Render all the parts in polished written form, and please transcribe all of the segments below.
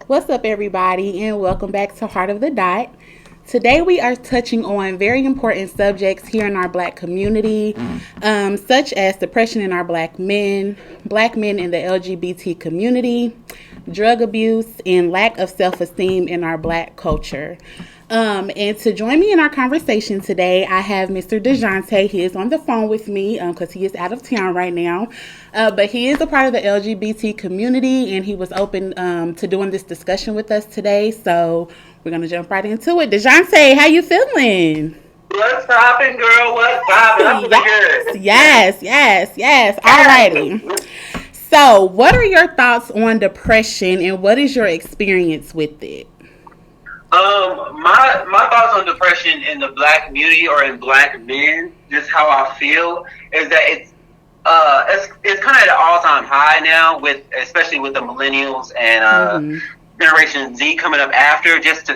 What's up, everybody, and welcome back to Heart of the Dot. Today we are touching on very important subjects here in our Black community, such as depression in our Black men in the LGBT community, drug abuse, and lack of self-esteem in our Black culture. And to join me in our conversation today, I have Mr. DeJounte. He is on the phone with me because he is out of town right now. But he is a part of the LGBT community, and he was open to doing this discussion with us today. So we're going to jump right into it. DeJounte, how you feeling? What's poppin', girl? What's poppin'? I'm good. Yes. Alrighty. So what are your thoughts on depression, and what is your experience with it? My thoughts on depression in the Black community or in Black men, just how I feel, is that it's kind of at an all-time high now, especially with the millennials and Generation Z coming up after, just to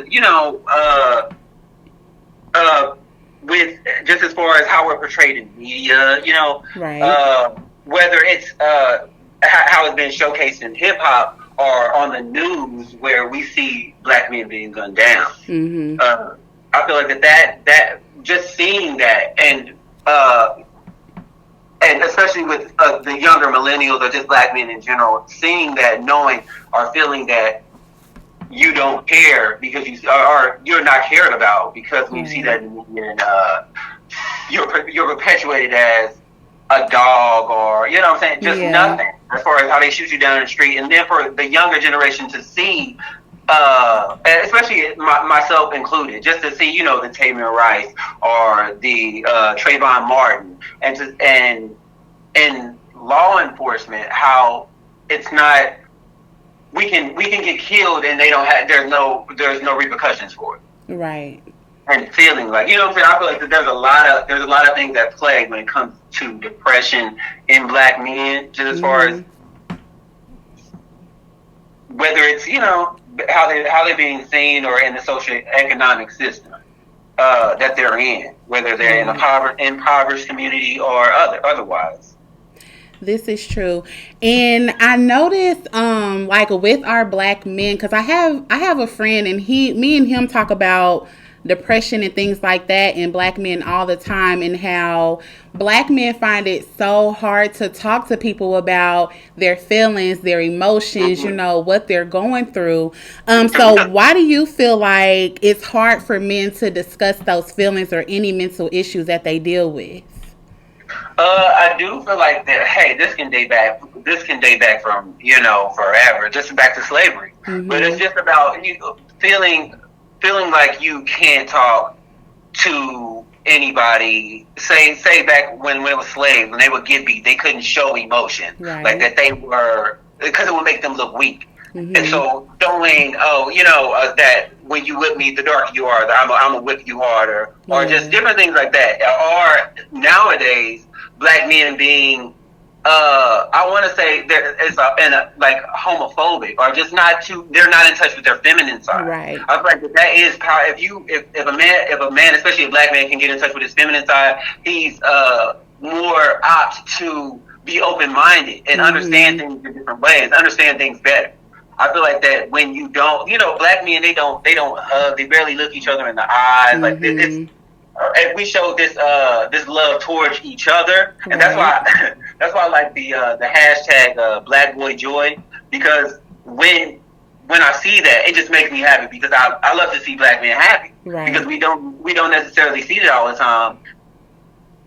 with just as far as how we're portrayed in media, right? Whether it's how it's been showcased in hip hop or on the news where we see Black men being gunned down. I feel like that just seeing that and especially with the younger millennials or just Black men in general, seeing that, knowing or feeling that you don't care because you're not cared about, because when you see that in the media, you're perpetuated as a dog, or you know what I'm saying, just nothing, as far as how they shoot you down in the street. And then for the younger generation to see, and especially myself included, just to see, the Tamir Rice or the Trayvon Martin, and law enforcement, how it's not, we can get killed and there's no repercussions for it, right? And feeling like, what I'm saying, I feel like that there's a lot of things that plague when it comes to depression in Black men, just as far as whether it's how they're being seen or in the socio-economic system that they're in, whether they're in a impoverished community or otherwise. This is true. And I noticed like with our Black men, because I have a friend, and me and him talk about depression and things like that in Black men all the time, and how Black men find it so hard to talk to people about their feelings, their emotions, what they're going through. So why do you feel like it's hard for men to discuss those feelings or any mental issues that they deal with? I do feel like that. Hey, this can date back from forever, just back to slavery. But it's just about feeling like you can't talk to anybody. Say back when it was slaves, when they would get beat, they couldn't show emotion, right? Like that they were, because it would make them look weak. And so knowing, that when you whip me, the darker you are, I'm gonna whip you harder, or just different things like that. Or nowadays, Black men being, I want to say it's like homophobic, or just they're not in touch with their feminine side. Right. I feel like that is power. If a man, especially a Black man, can get in touch with his feminine side, he's more apt to be open-minded and understand things in different ways, understand things better. I feel like that when you don't, Black men, they don't hug, they barely look each other in the eyes. Like it's, and we show this love towards each other, and that's why I like the hashtag Black Boy Joy, because when I see that, it just makes me happy, because I love to see black men happy, right. because we don't necessarily see it all the time,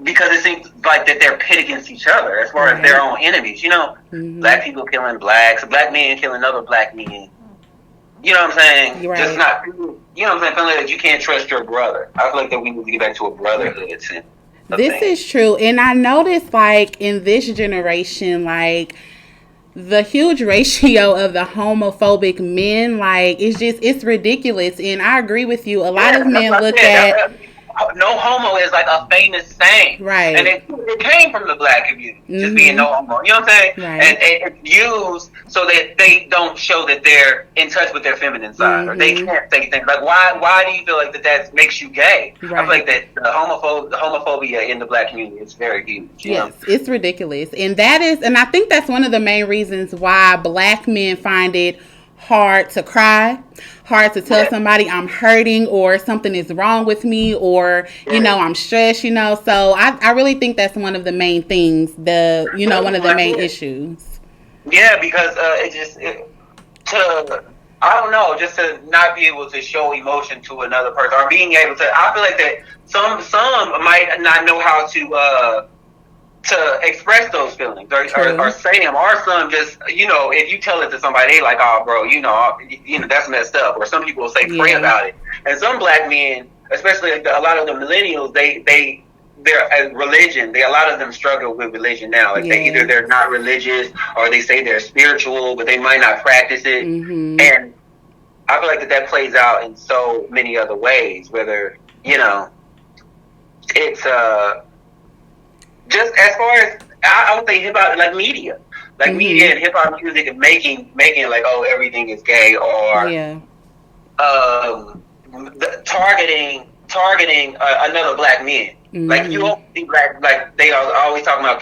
because it seems like that they're pit against each other as far as their own enemies. You know, black people killing blacks, black men killing other black men. You know what I'm saying? Right. Just not. You know what I'm saying? Feeling like you can't trust your brother. I feel like that we need to get back to a brotherhood. This is true, and I noticed, like, in this generation, like, the huge ratio of the homophobic men, like, it's ridiculous. And I agree with you. A lot of men look at no homo is like a famous saying, right? And it came from the black community, just being no homo. You know what I'm saying? Right. And it's used so that they don't show that they're in touch with their feminine side, or they can't say things like, why do you feel like that makes you gay? Right. I feel like that the homophobia in the black community is very huge. Yes, it's ridiculous, and I think that's one of the main reasons why black men find it hard to cry, hard to tell somebody I'm hurting, or something is wrong with me, or I'm stressed, so I really think that's one of the main things, one of the main issues. Yeah, because I don't know, just to not be able to show emotion to another person, or being able to, I feel like that some might not know how to express those feelings, or say them, or some just, if you tell it to somebody, they like, oh, bro, that's messed up. Or some people will say, pray about it. And some black men, especially a lot of the millennials, they're religion. A lot of them struggle with religion now. Like they're not religious, or they say they're spiritual, but they might not practice it. And I feel like that plays out in so many other ways. Whether it's just as far as I would say hip hop, like media, media and hip hop music, and making like, oh, everything is gay, or targeting another black man. Like, you don't see black, like they are always talking about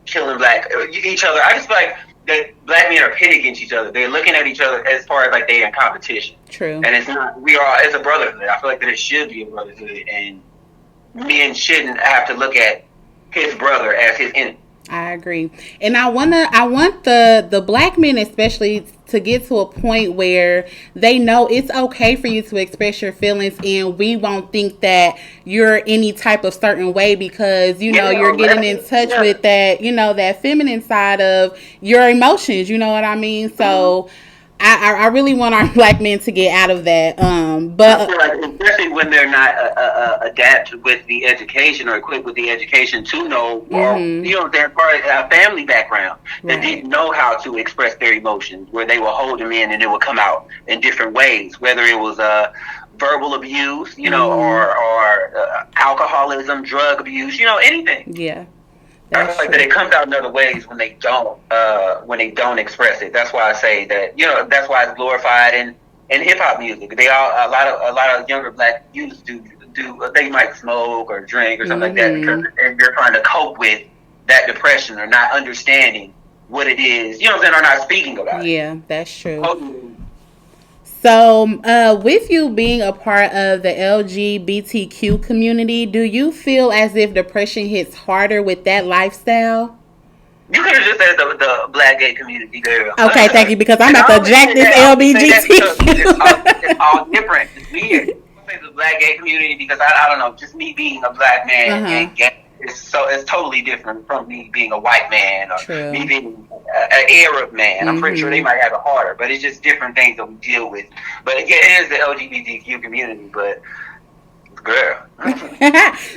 killing each other. I just feel like that black men are pitted against each other. They're looking at each other as far as like they're in competition. True. And it's not. It's a brotherhood. I feel like that it should be a brotherhood, and men shouldn't have to look at his brother as his enemy. I agree. And I want the black men especially to get to a point where they know it's okay for you to express your feelings, and we won't think that you're any type of certain way because, you're getting in touch with that, that feminine side of your emotions, you know what I mean? So I really want our black men to get out of that. But I feel like, especially when they're not adapted with the education, or equipped with the education to know, or they're part of a family background that didn't know how to express their emotions, where they will hold them in and it will come out in different ways, whether it was verbal abuse, or alcoholism, drug abuse, anything. Yeah. I feel like that it comes out in other ways when they don't express it. That's why I say that, that's why it's glorified in hip hop music. A lot of younger black youths do they might smoke or drink or something like that, because they're trying to cope with that depression, or not understanding what it is, or not speaking about it. Yeah, that's true. So, with you being a part of the LGBTQ community, do you feel as if depression hits harder with that lifestyle? You could have just said the black gay community, girl. Okay, thank you, because I'm about to jack this LGBTQ. It's all different. It's weird. I say the black gay community because I don't know, just me being a black man and gay. It's totally different from me being a white man, or me being an Arab man. I'm pretty sure they might have it harder, but it's just different things that we deal with. But it is the LGBTQ community, but girl.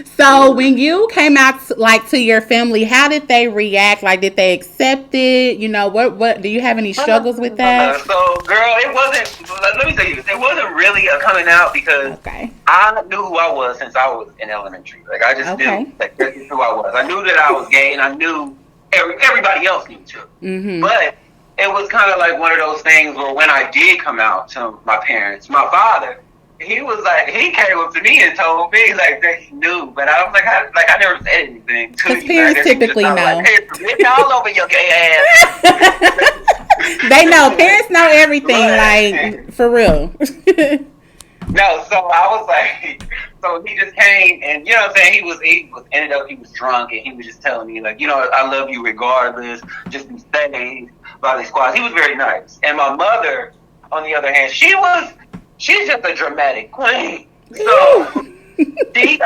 So when you came out to your family, how did they react? Like, did they accept it? What do you have any struggles with that? So girl, it wasn't, let me tell you this, it wasn't really a coming out, because I knew who I was since I was in elementary. Like, I just knew that this is who I was. I knew that I was gay, and I knew everybody else knew too. But it was kind of like one of those things where when I did come out to my parents, my father, he was like, he came up to me and told me that he knew, but I was like, I never said anything to you. Because parents typically know. Like, hey, it's all over your gay ass. They know. Parents know everything, like, for real. No, so I was like, so he just came, and you know what I'm saying. He was drunk, and he was just telling me like, I love you regardless. Just be safe, blah these squads. He was very nice. And my mother, on the other hand, she's just a dramatic queen. So she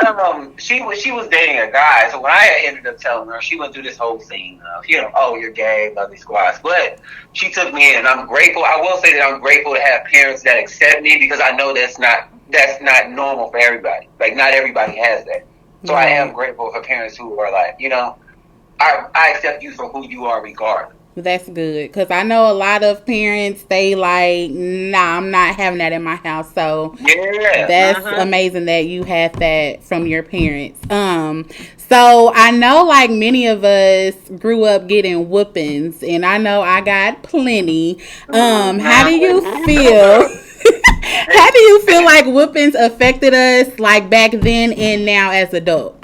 was dating a guy. So when I ended up telling her, she went through this whole scene of oh, you're gay, love these squads. But she took me in, and I'm grateful. I will say that I'm grateful to have parents that accept me, because I know that's not normal for everybody. Like, not everybody has that. So I am grateful for parents who are like, I accept you for who you are regardless. That's good, because I know a lot of parents, they like, nah, I'm not having that in my house. So yeah, that's amazing that you had that from your parents. So I know like many of us grew up getting whoopings, and I know I got plenty. How do you feel? How do you feel like whoopings affected us like back then and now as adults?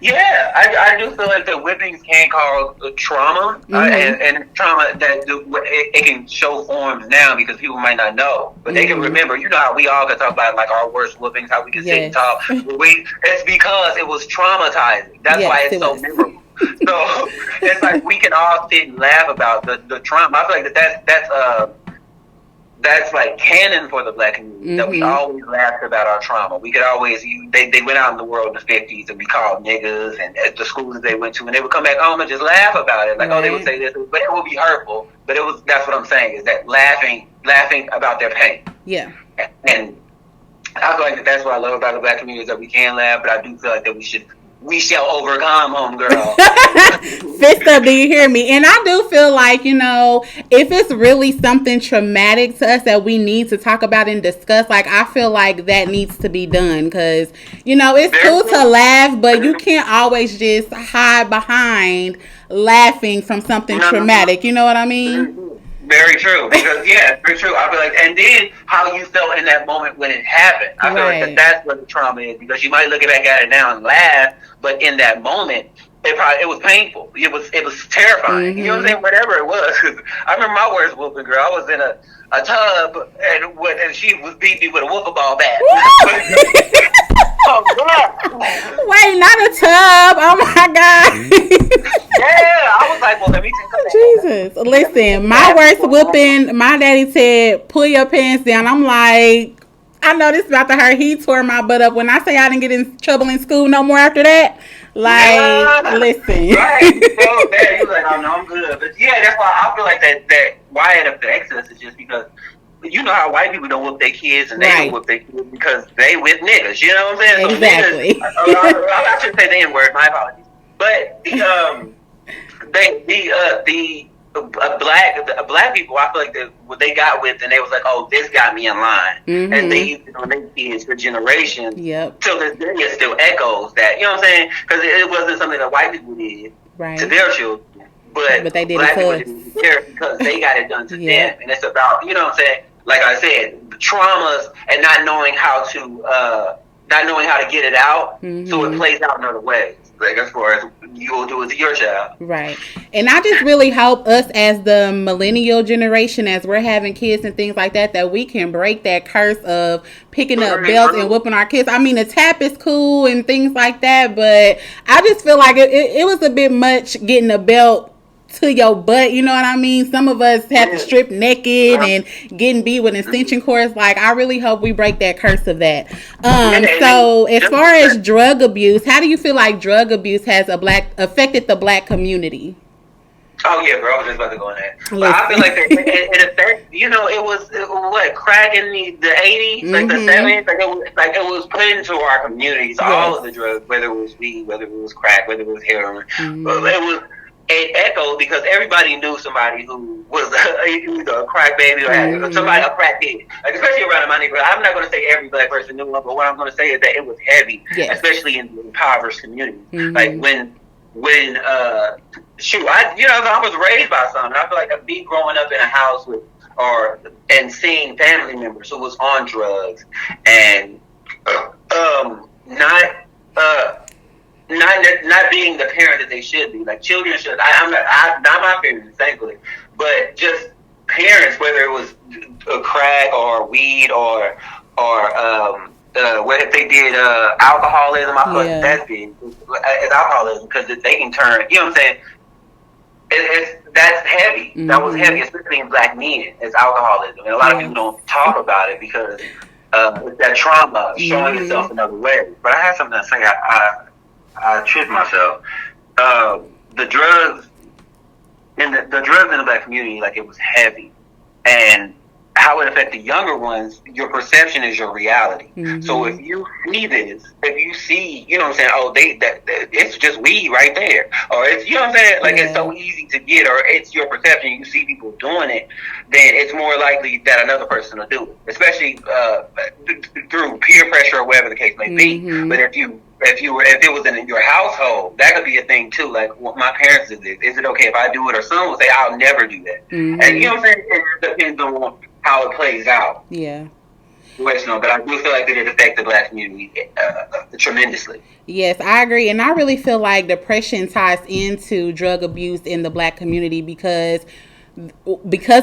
Yeah, I do feel like the whippings can cause trauma, and trauma that it can show forms now because people might not know, but they can remember. You know how we all can talk about like our worst whippings, how we can sit and talk. It's because it was traumatizing. That's why it's so memorable. So it's like we can all sit and laugh about the trauma. I feel like that's like canon for the black community, that we always laughed about our trauma. We could always, they went out in the world in the 50s and be called niggas, and at the schools they went to, and they would come back home and just laugh about it. Like, oh, they would say this, but it would be hurtful. But that's what I'm saying, is that laughing about their pain. Yeah. And I feel like that's what I love about the black community, is that we can laugh, but I do feel like that we shall overcome, homegirl. Fist up, do you hear me? And I do feel like, if it's really something traumatic to us that we need to talk about and discuss, like, I feel like that needs to be done. Because, it's cool to laugh, but you can't always just hide behind laughing from something traumatic. You know what I mean? Very true. Because, very true. I feel like, and then how you felt in that moment when it happened. I feel like that's what the trauma is, because you might look back at it now and laugh, but in that moment, it was painful. It was terrifying. You know what I'm saying? Whatever it was. I remember my worst whooping, girl. I was in a tub, and she was beating me with a whooping ball bat. Oh, God. Wait, not a tub. Oh, my God. I was like, well, let me take Jesus. Listen, my worst whooping, my daddy said, pull your pants down. I'm like, I know this is about to hurt. He tore my butt up. When I say I didn't get in trouble in school no more after that, listen. Right. So bad. He was like, oh, no, I'm good. But that's why I feel like that why it affects us is just because, you know how white people don't whoop their kids, and they don't whoop their kids because they with niggas. You know what I'm saying? So exactly. Niggas, I shouldn't say the N-word. My apologies. But black people, I feel like what they got with, and they was like, oh, this got me in line, and they used it on their kids for generations. Till this day, it still echoes that. You know what I'm saying? Because it wasn't something that white people did to their children, but they did black people didn't care because they got it done to them, and it's about, you know what I'm saying? Like I said, the traumas and not knowing how to get it out, so it plays out in other ways. Like, as far as you will do it to your child. Right. And I just really hope us as the millennial generation, as we're having kids and things like that, that we can break that curse of picking up belts and whooping our kids. I mean, a tap is cool and things like that, but I just feel like it was a bit much getting a belt to your butt, you know what I mean? Some of us have to strip naked and getting beat with extension cords. Like, I really hope we break that curse of that. So as far as drug abuse, how do you feel like drug abuse has affected the black community? Oh yeah, girl, I was just about to go on that. But I feel like it affects, it was crack in the 80s, like the 70s, like it was put into our communities, all of the drugs, whether it was weed, whether it was crack, whether it was heroin, but it echoed because everybody knew somebody who was either a crack baby or somebody, a crack kid. Like, especially around my neighborhood. I'm not going to say every black person knew one, but what I'm going to say is that it was heavy, especially in the impoverished community. Like, when I was raised by something. I feel like me growing up in a house and seeing family members who was on drugs and not being the parent that they should be. Like, children should. I'm not my parents, thankfully, but just parents, whether it was a crack or weed or or what if they did alcoholism? I feel like that's big as alcoholism because they can turn. You know what I'm saying? That's heavy. Mm-hmm. That was heavy, especially in black men. It's alcoholism, and a lot of people don't talk about it because it's that trauma showing itself in other ways. But I had something to say. I tripped myself. The drugs in the drugs in the black community, like it was heavy, and how it affected younger ones, your perception is your reality. Mm-hmm. So if you see this, if you see, you know what I'm saying, oh, it's just weed right there. Or it's, you know what I'm saying, like it's so easy to get, or it's your perception, you see people doing it, then it's more likely that another person will do it. Especially through peer pressure or whatever the case may be. Mm-hmm. But if it was in your household, that could be a thing too. Like, well, my parents did this. Is it okay if I do it? Or someone will say, I'll never do that. Mm-hmm. And you know what I'm saying? It depends on how it plays out. Yeah. But I do feel like it affects the black community tremendously. Yes, I agree. And I really feel like depression ties into drug abuse in the black community because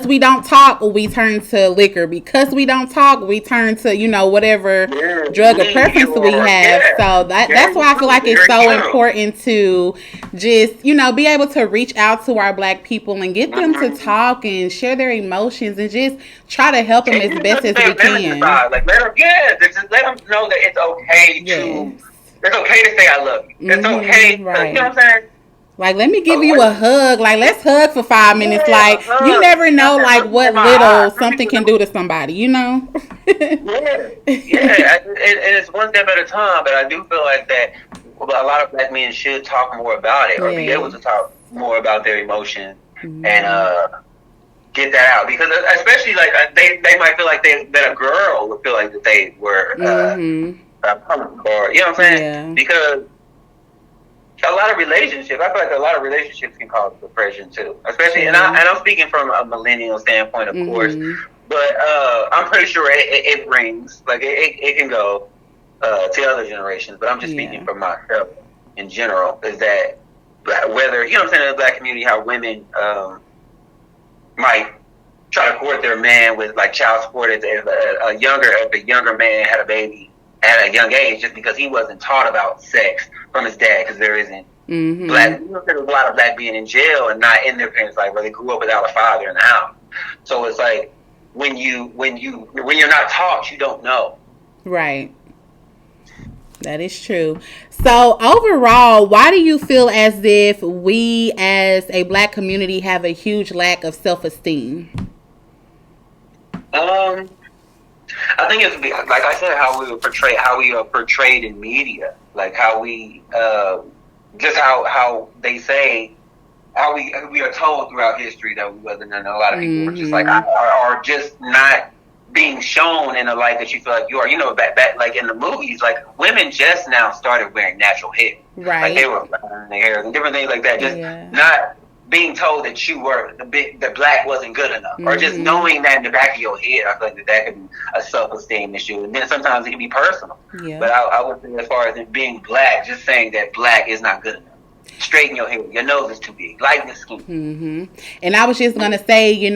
we don't talk, we turn to liquor. Because we don't talk, we turn to, whatever drug of preference we have. So that's why I feel like it's so important to just, be able to reach out to our black people and get them to talk and share their emotions and just try to help them as best as we can. Like, just let them know that it's okay it's okay to say I love you. It's okay. You know what I'm saying? Like, let me give you a hug. Like, let's hug for 5 minutes. Like, you never know, like, what little something can do to somebody, Yeah. And it's one step at a time, but I do feel like that a lot of black men should talk more about it or be able to talk more about their emotions and get that out. Because especially, like, they might feel like that a girl would feel like that they were or, you know what I'm saying? Yeah. Because a lot of relationships, I feel like a lot of relationships can cause depression too. Especially, and I'm speaking from a millennial standpoint, of course, but I'm pretty sure it brings, like, it can go to other generations, but I'm just speaking from myself in general, is that whether, you know what I'm saying, in the black community, how women might try to court their man with, like, child support if a younger man had a baby at a young age just because he wasn't taught about sex from his dad, because there isn't black. There's a lot of black being in jail and not in their parents' life, where they grew up without a father in the house. So it's like when you're not taught, you don't know. Right. That is true. So overall, why do you feel as if we as a black community have a huge lack of self-esteem? I think it's, like I said, how we are portrayed in media, like how we just how they say how we are told throughout history that we wasn't, and a lot of people are just like are just not being shown in a light that you feel like you are. Back like in the movies, like women just now started wearing natural hair, right? Like they were wearing their hair and different things like that. Just not being told that that black wasn't good enough, or just knowing that in the back of your head. I feel like that could be a self-esteem issue, and then sometimes it can be personal. Yeah. But I would say, as far as it being black, just saying that black is not good enough. Straighten your hair. Your nose is too big. Lighten the skin. And I was just gonna say,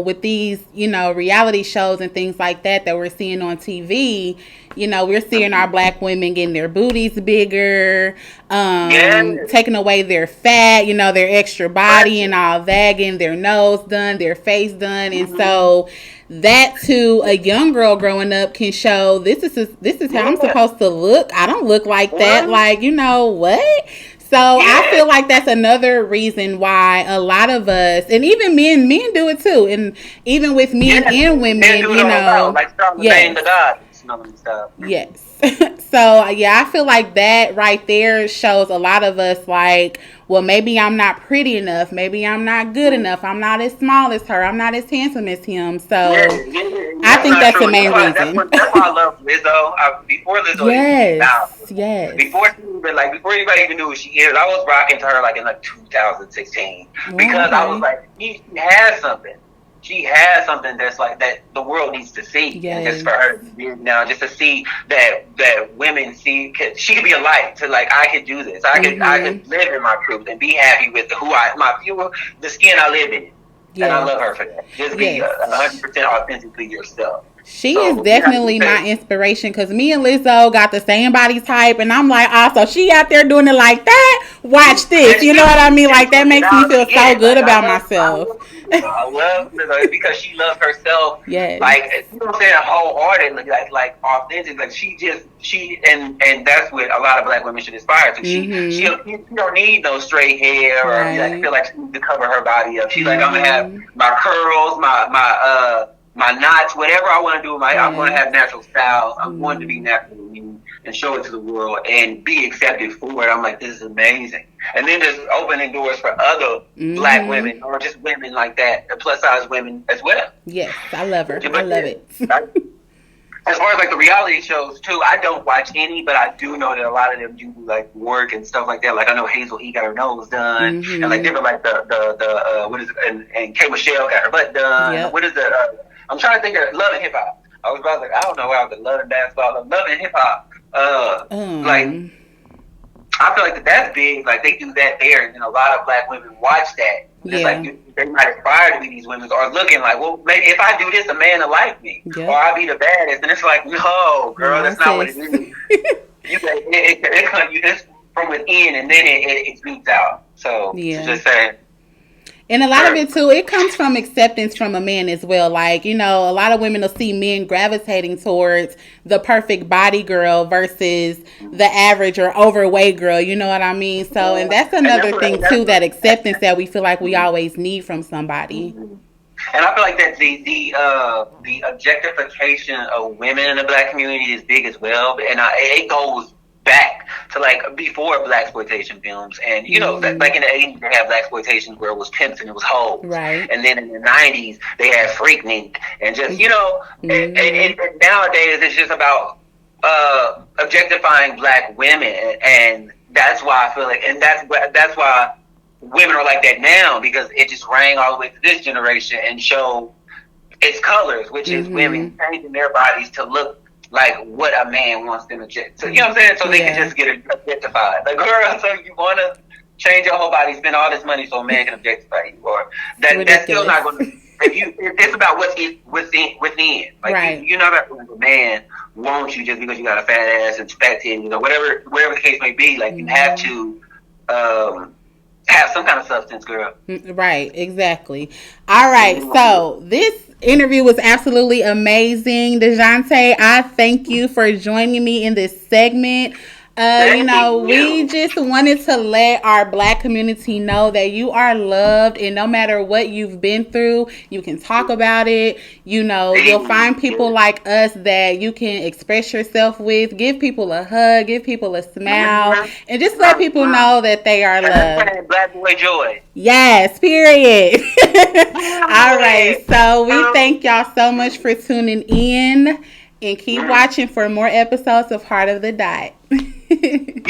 with these, reality shows and things like that we're seeing on TV, we're seeing our black women getting their booties bigger, taking away their fat, their extra body and all that, getting their nose done, their face done, and so that to a young girl growing up can show this is how I'm supposed to look. I don't look like that. Like, what? So I feel like that's another reason why a lot of us, and even men do it too, and even with men and women, yes. So I feel like that right there shows a lot of us, like, well, maybe I'm not pretty enough, maybe I'm not good enough, I'm not as small as her, I'm not as handsome as him. So I think that's the main reason. That's why I love Lizzo. Before Lizzo, before anybody even knew who she is, I was rocking to her like in 2016 because I was like, she has something. She has something that's like that the world needs to see. Yes. And just for her now, just to see that women see, she could be a light to, like, I could do this. I could live in my truth and be happy with the skin I live in. Yes. And I love her for that. Just be 100% authentically yourself. She is definitely my inspiration because me and Lizzo got the same body type, and I'm like, so she out there doing it like that. Watch this, you know what I mean? Like that makes me feel so good about myself. I love Lizzo because she loves herself. Yes. Like, you know what I'm saying, wholeheartedly, like authentic. Like and that's what a lot of black women should aspire to. She don't need no straight hair or like feel like she needs to cover her body up. She's like, I'm gonna have my curls, my knots, whatever I want to do. I'm going to have natural styles. I'm going to be natural and show it to the world and be accepted for it. I'm like, this is amazing. And then there's opening doors for other black women or just women like that, plus size women as well. Yes, I love her. I love it. As far as like the reality shows too, I don't watch any, but I do know that a lot of them do like work and stuff like that. Like I know Hazel E got her nose done, and like different like the what is it? And K Michelle got her butt done. Yep. What is the I'm trying to think of Love and Hip Hop. I was about to, I don't know where I was at, Love and Basketball, Love and Hip Hop. Like, I feel like that's big. Like, they do that there, and then a lot of black women watch that. Just like, they might aspire to be these women, or looking like, well, maybe if I do this, a man will like me. Or I'll be the baddest. And it's like, no, girl, that's not what it is. It's from within, and then it exudes out. So, just saying. And a lot of it, too, it comes from acceptance from a man as well. Like, you know, a lot of women will see men gravitating towards the perfect body girl versus the average or overweight girl. You know what I mean? So, and that's another thing, too, that acceptance that we feel like we always need from somebody. And I feel like that the objectification of women in the black community is big as well. And it goes back to like before blaxploitation films, and you know, like in the 80s they had blaxploitation where it was pimps and it was hoes, right? And then in the 90s they had Freaknik and just, you know, and nowadays it's just about objectifying black women, and that's why I feel like, and that's why women are like that now, because it just rang all the way to this generation and showed its colors, which is women changing their bodies to look like what a man wants them to, so you know what I'm saying? So they can just get objectified. Like, girl, so you want to change your whole body, spend all this money so a man can objectify you, or that's still not going to. It's about what's within. Like you're not a man wants you just because you got a fat ass and fat titties, you know, whatever the case may be. Like you have to have some kind of substance, girl. Right, exactly. All right, so this interview was absolutely amazing. DeJounte, I thank you for joining me in this segment. You know, we just wanted to let our black community know that you are loved, and no matter what you've been through, you can talk about it. You know, you'll find people like us that you can express yourself with. Give people a hug, give people a smile, and just let people know that they are loved. Black boy joy. Yes, period. All right, so we thank y'all so much for tuning in, and keep watching for more episodes of Heart of the Dot. Yay!